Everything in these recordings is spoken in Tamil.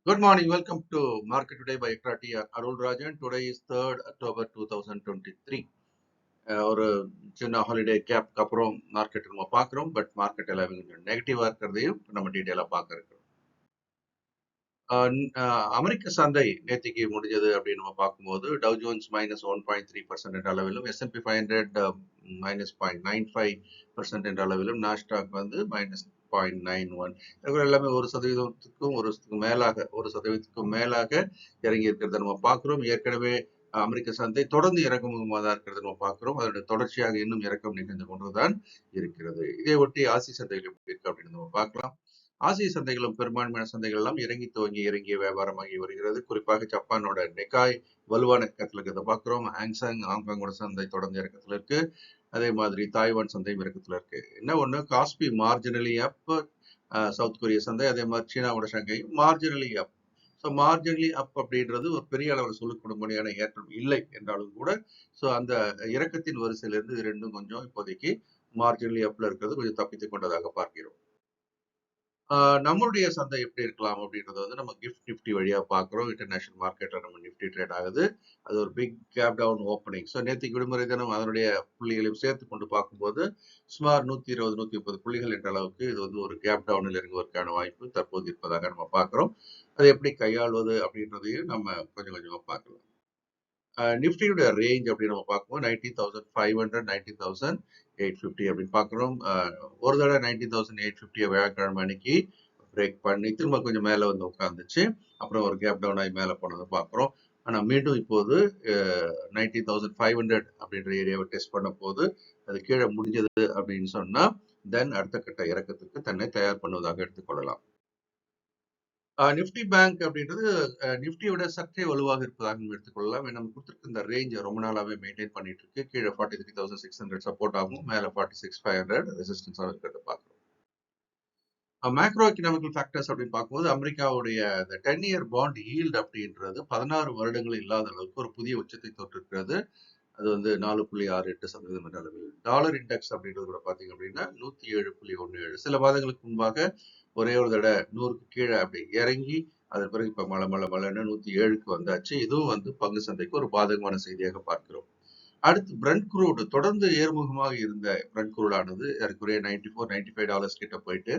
Good morning. Welcome to Market Today by ECTRA Arulrajhan. Today is 3rd October 2023. ஒரு சின்ன ஹாலிடே கேப்க்கு அப்புறம் மார்க்கெட் நம்ம பார்க்குறோம். பட் மார்க்கெட் எல்லாம் கொஞ்சம் நெகட்டிவாக இருக்கிறதையும் நம்ம டீட்டெயிலாக பார்க்க இருக்கிறோம். அமெரிக்க சந்தை நேற்றுக்கு முடிஞ்சது அப்படின்னு நம்ம பார்க்கும்போது டவ் ஜோன்ஸ் -1.3% என்ற அளவிலும் S&P 500 -0.95% என்ற அளவிலும் நாஸ்டாக் வந்து -0.91 எல்லாமே 1%க்கும் மேலாக இறங்கி இருக்கிறத நம்ம பார்க்கிறோம். ஏற்கனவே அமெரிக்க சந்தை தொடர்ந்து இறக்கமுகமாக தான் இருக்கிறது நம்ம பார்க்கிறோம். அதனுடைய தொடர்ச்சியாக இன்னும் இறக்கம் நிகழ்ந்து கொண்டுதான் இருக்கிறது. இதை ஒட்டி ஆசி சந்தைகள் எப்படி இருக்கு அப்படின்னு நம்ம பார்க்கலாம். ஆசிய சந்தைகளும் பெரும்பான்மையான சந்தைகள் எல்லாம் இறங்கிய வியாபாரமாகி வருகிறது. குறிப்பாக ஜப்பானோட நெக்காய் வலுவான இறக்கத்துல இருக்கிறத பார்க்கிறோம். ஹாங்சாங் ஹாங்காங்கோட சந்தை தொடர்ந்து இறக்கத்துல இருக்கு. அதே மாதிரி தாய்வான் சந்தையும் இறக்கத்துல இருக்கு. என்ன ஒண்ணு, காஸ்பி மார்ஜினலி அப், சவுத் கொரிய சந்தை, அதே மாதிரி சீனாவோட சந்தை மார்ஜினலி அப். ஸோ மார்ஜினலி அப் அப்படின்றது ஒரு பெரிய அளவில் சொல்லக்கூடியபடியான ஏற்றம் இல்லை என்றாலும் கூட, ஸோ அந்த இறக்கத்தின் வரிசையிலிருந்து இது ரெண்டும் கொஞ்சம் இப்போதைக்கு மார்ஜினலி அப்ல இருக்கிறது கொஞ்சம் தப்பித்துக் கொண்டதாக பார்க்கிறோம். நம்மளுடைய சந்தை எப்படி இருக்கலாம் அப்படின்றத வந்து நம்ம கிஃப்ட் நிஃப்டி வழியா பார்க்குறோம். இன்டர்நேஷனல் மார்க்கெட்ல நம்ம நிஃப்டி ட்ரேட் ஆகுது. அது ஒரு big gap down opening. So நேற்றுக்கு விடுமுறை தினம் அதனுடைய புள்ளிகளையும் சேர்த்து கொண்டு பார்க்கும்போது சுமார் 120 130 புள்ளிகள் என்ற அளவுக்கு இது வந்து ஒரு கேப் டவுனில் இறங்குவதற்கான வாய்ப்பு தற்போது இருப்பதாக நம்ம பார்க்குறோம். அதை எப்படி கையாள்வது அப்படின்றதையும் நம்ம கொஞ்சம் கொஞ்சமாக பார்க்கலாம். நிஃப்டியுடைய ரேஞ்ச் அப்படின்னு நம்ம பார்க்கும்போது 19,500 19,850 அப்படின்னு பார்க்குறோம். ஒரு தடவை 19,850 வியாழக்கிழமை அன்னைக்கு பிரேக் பண்ணி திரும்ப கொஞ்சம் மேலே வந்து உட்காந்துச்சு. அப்புறம் ஒரு கேப் டவுன் ஆகி மேலே போனதை பார்க்குறோம். ஆனால் மீண்டும் இப்போது 19,500 அப்படின்ற ஏரியாவை டெஸ்ட் பண்ண போது அது கீழே முடிஞ்சது அப்படின்னு சொன்னால் தென் அடுத்த கட்ட இறக்கத்துக்கு தன்னை தயார் பண்ணுவதாக எடுத்துக்கொள்ளலாம். நிஃப்டி பேங்க் அப்படின்றது நிஃப்டியோட சற்றே வலுவாக இருப்பதாக நம்ம எடுத்துக்கொள்ளலாம். நம்ம கொடுத்துருக்க இந்த ரேஞ்ச் ரொம்ப நாளாவே மெயின்டைன் பண்ணிட்டு இருக்கு. கீழே 43,600 சப்போர்ட் ஆகும், மேல 46,500 ரெசிஸ்டன்ஸாக இருக்கிறத பார்க்கிறோம். மேக்ரோ எக்கனாமிக்கல் ஃபேக்டர்ஸ் அப்படின்னு பார்க்கும்போது அமெரிக்காவுடைய இந்த 10-year பாண்ட் ஈல்டு அப்படின்றது 16 வருடங்கள் இல்லாத அளவுக்கு ஒரு புதிய உச்சத்தை தொட்டிருக்கிறது. அது வந்து 4.68% என்ற அளவில். டாலர் இண்டெக்ஸ் அப்படின்றது கூட பார்த்தீங்க அப்படின்னா 107.17. சில மாதங்களுக்கு முன்பாக ஒரே ஒரு தடவை 100க்கு கீழே அப்படி இறங்கி அதன் பிறகு இப்ப மழன்னு 107க்கு வந்தாச்சு. இதுவும் வந்து பங்கு சந்தைக்கு ஒரு பாதகமான செய்தியாக பார்க்கிறோம். அடுத்து பிரண்ட் குரூட் தொடர்ந்து ஏர்முகமாக இருந்த பிரண்ட் குரூட் ஆனது ஏறக்குறைய $94-95 கிட்ட போயிட்டு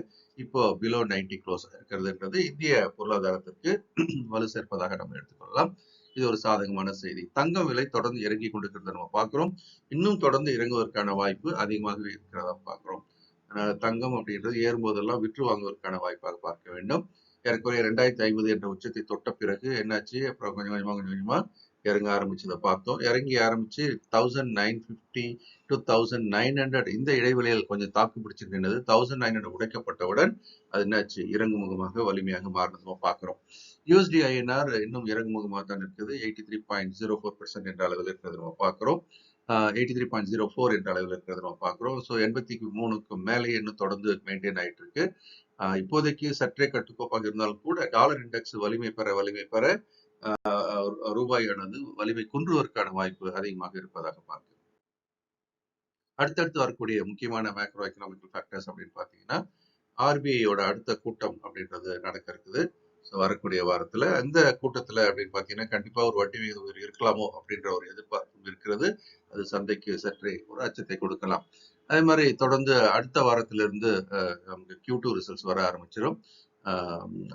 இப்போ பிலோ 90 க்ளோஸ் இருக்கிறதுன்றது இந்திய பொருளாதாரத்திற்கு வலு சேர்ப்பதாக நம்ம எடுத்துக்கொள்ளலாம். இது ஒரு சாதகமான செய்தி. தங்கம் விலை தொடர்ந்து இறங்கி கொண்டிருக்கிறத நம்ம பார்க்கிறோம். இன்னும் தொடர்ந்து இறங்குவதற்கான வாய்ப்பு அதிகமாகவே இருக்கிறதா பார்க்கிறோம். தங்கம் அப்படின்றது ஏறும்போதெல்லாம் விற்று வாங்குவதற்கான வாய்ப்பாக பார்க்க வேண்டும். ஏறக்குறைய 2,550 என்ற உச்சத்தை தொட்ட பிறகு என்னாச்சு, அப்புறம் கொஞ்சம் கொஞ்சமா இறங்க ஆரம்பிச்சதை பார்த்தோம். இறங்கி ஆரம்பிச்சு 1950 to 1900 இந்த இடைவெளியில் கொஞ்சம் தாக்கு பிடிச்சு நின்றது. 1900 உடைக்கப்பட்டவுடன் அது என்னாச்சு, இறங்குமுகமாக வலிமையாக மாறினது பார்க்கிறோம். USD INR இன்னும் இறங்குமுகமாக தான் இருக்குது. 83.04% என்ற அளவில் இருக்கிறது நம்ம பார்க்கிறோம். 83.04 என்ற அளவில் இருக்கிறது நம்ம பார்க்கிறோம். ஸோ 83க்கு மேலே இன்னும் தொடர்ந்து மெயின்டைன் ஆயிட்டு இருக்கு. இப்போதைக்கு சற்றே கட்டுக்கோப்பாக இருந்தாலும் கூட டாலர் இண்டெக்ஸ் வலிமை பெற ரூபாயானது வலிமை குன்றுவதற்கான வாய்ப்பு அதிகமாக இருப்பதாக பார்க்கிறோம். அடுத்தடுத்து வரக்கூடிய முக்கியமான மேக்ரோ எக்கனாமிக்கல் ஃபேக்டர்ஸ் அப்படின்னு பார்த்தீங்கன்னா ஆர்பிஐயோட அடுத்த கூட்டம் அப்படின்றது நடக்க இருக்குது. வரக்கூடிய வாரத்துல அந்த கூட்டத்துல அப்படின்னு பாத்தீங்கன்னா கண்டிப்பா ஒரு வட்டி விகிதம் இருக்கலாமோ அப்படின்ற ஒரு எதிர்பார்ப்பு இருக்கிறது. அது சந்தைக்கு சற்றே ஒரு அச்சத்தை கொடுக்கலாம். அதே மாதிரி தொடர்ந்து அடுத்த வாரத்திலிருந்து நமக்கு Q2 ரிசல்ட்ஸ் வர ஆரம்பிச்சிடும்.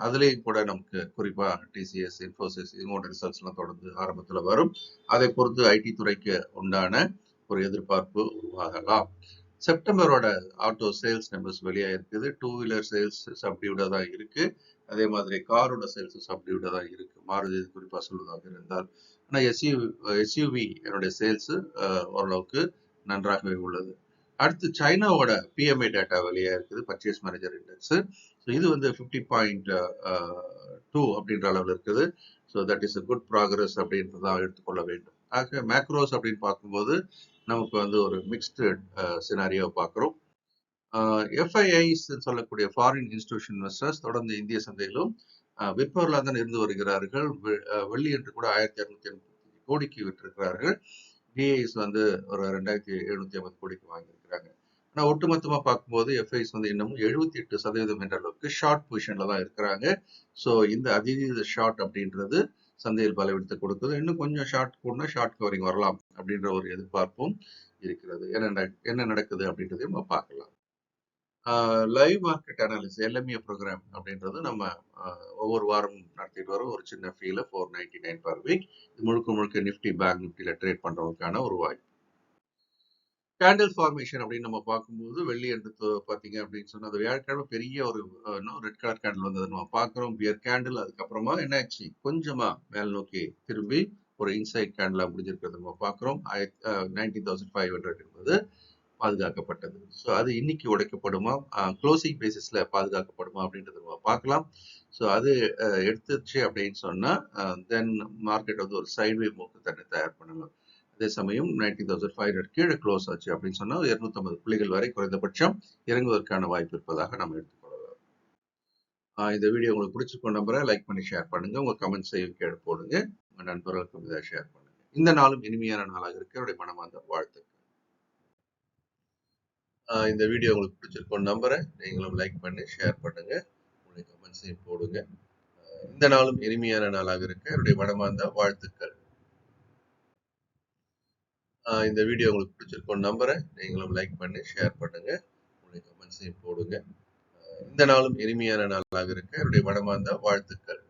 அதுலேயும் கூட நமக்கு குறிப்பா TCS, இன்ஃபோசிஸ் இவங்களோட ரிசல்ட்ஸ் எல்லாம் தொடர்ந்து ஆரம்பத்துல வரும். அதை பொறுத்து ஐடி துறைக்கு உண்டான ஒரு எதிர்பார்ப்பு உருவாகலாம். செப்டம்பரோட ஆட்டோ சேல்ஸ் நம்பர்ஸ் வெளியா இருக்குது. 2 வீலர் சேல்ஸ் சப்டியூடா தான் இருக்கு. அதே மாதிரி காரோட சேல்ஸ் சப்டியூடா தான் இருக்கு. மாருதி குறிப்பா சொல்வதாக இருந்தால். ஆனா எஸ்யூவி என்னுடைய சேல்ஸ் ஓரளவுக்கு நன்றாகவே உள்ளது. அடுத்து சைனாவோட PMI டேட்டா வெளியா இருக்குது, பர்ச்சேஸ் மேனேஜர் இண்டெக்ஸ். இது வந்து 50.2 அப்படின்ற அளவில் இருக்குது. So that is a good progress அப்படின்றதான் எடுத்துக்கொள்ள வேண்டும். ஆக மேக்ரோஸ் அப்படின்னு பார்க்கும்போது நமக்கு வந்து ஒரு மிக்ஸ்டு சினாரியோ பார்க்குறோம். FIIs சொல்லக்கூடிய ஃபாரின் இன்ஸ்டிடியூஷன் இன்வெஸ்டர்ஸ் தொடர்ந்து இந்திய சந்தையிலும் விற்பவர்களாக தான் இருந்து வருகிறார்கள். வெள்ளி என்று கூட 1,280 கோடிக்கு விட்டிருக்கிறார்கள். DIs வந்து ஒரு 2,750 கோடிக்கு வாங்கியிருக்கிறாங்க. ஆனா ஒட்டுமொத்தமா பார்க்கும்போது எஃப்ஐஸ் வந்து இன்னமும் 78% என்ற அளவுக்கு ஷார்ட் பொசிஷன்ல தான் இருக்கிறாங்க. ஸோ இந்த அதீத ஷார்ட் அப்படின்றது சந்தையில் பலவீனத்தை கொடுக்குது. இன்னும் கொஞ்சம் ஷார்ட் கூடனா ஷார்ட் கவரிங் வரலாம் அப்படின்ற ஒரு எதிர்பார்ப்பும் இருக்கிறது. என்ன நடக்குது அப்படின்றதையும் நம்ம பார்க்கலாம். Live market analysis LMA program அப்படின்றது நம்ம ஒவ்வொரு வாரம் நடத்திட்டு வரோம். ஒரு சின்ன ஃபீல 499 பர் வீக். இது முழுக்க முழுக்க நிஃப்டி பேங்க் நிஃப்டியில ட்ரேட் பண்றதுக்கான ஒரு வாய்ப்பு. கேண்டில் ஃபார்மேஷன் அப்படின்னு நம்ம பார்க்கும்போது வெள்ளி என்று பார்த்தீங்க அப்படின்னு சொன்னா அது வியாழக்கிழமை பெரிய ஒரு ரெட் கலர் கேண்டில் வந்தது நம்ம பார்க்குறோம். பியர் கேண்டில் அதுக்கப்புறமா என்னாச்சு கொஞ்சமா மேல் நோக்கி திரும்பி ஒரு இன்சைட் கேண்டிலா முடிஞ்சிருக்கிறது நம்ம பார்க்குறோம். 19,500 என்பது பாதுகாக்கப்பட்டது. ஸோ அது இன்னைக்கு உடைக்கப்படுமா, க்ளோசிங் பேசிஸ்ல பாதுகாக்கப்படுமா அப்படின்றத நம்ம பார்க்கலாம். ஸோ அது எடுத்துச்சு அப்படின்னு சொன்னா தென் மார்க்கெட் வந்து ஒரு சைட்வே மூவ்க்கு தன்னை தயார் பண்ணலாம். அதே சமயம் 19,500 கீழே க்ளோஸ் ஆச்சு அப்படின்னு சொன்னா 250 புள்ளிகள் வரை குறைந்தபட்சம் இறங்குவதற்கான வாய்ப்பு இருப்பதாக நம்ம எடுத்துக்கொள்ளலாம். இந்த வீடியோ உங்களுக்கு பிடிச்சிருக்கும் நம்புறேன். லைக் பண்ணி ஷேர் பண்ணுங்க. உங்க கமெண்ட்ஸையும் கீழே போடுங்க. உங்க நண்பர்களுக்கும் இதை ஷேர் பண்ணுங்க. இந்த நாளும் இனிமையான நாளாக இருக்க என்னுடைய மனமார்ந்த வாழ்த்துக்கள். இந்த வீடியோ உங்களுக்கு பிடிச்சிருக்கும் நம்புறேன். நீங்களும் லைக் பண்ணி ஷேர் பண்ணுங்க. உங்களுடைய கமெண்ட்ஸையும் போடுங்க. இந்த நாளும் இனிமையான நாளாக இருக்க என்னுடைய மனமார்ந்த வாழ்த்துக்கள். இந்த வீடியோ உங்களுக்கு பிடிச்சிருக்கும் நம்புறேன். நீங்களும் லைக் பண்ணி ஷேர் பண்ணுங்க. உங்களுடைய கமெண்ட்ஸையும் போடுங்க. இந்த நாளும் இனிமையான நாளாக இருக்க என்னுடைய மனமார்ந்த வாழ்த்துக்கள்.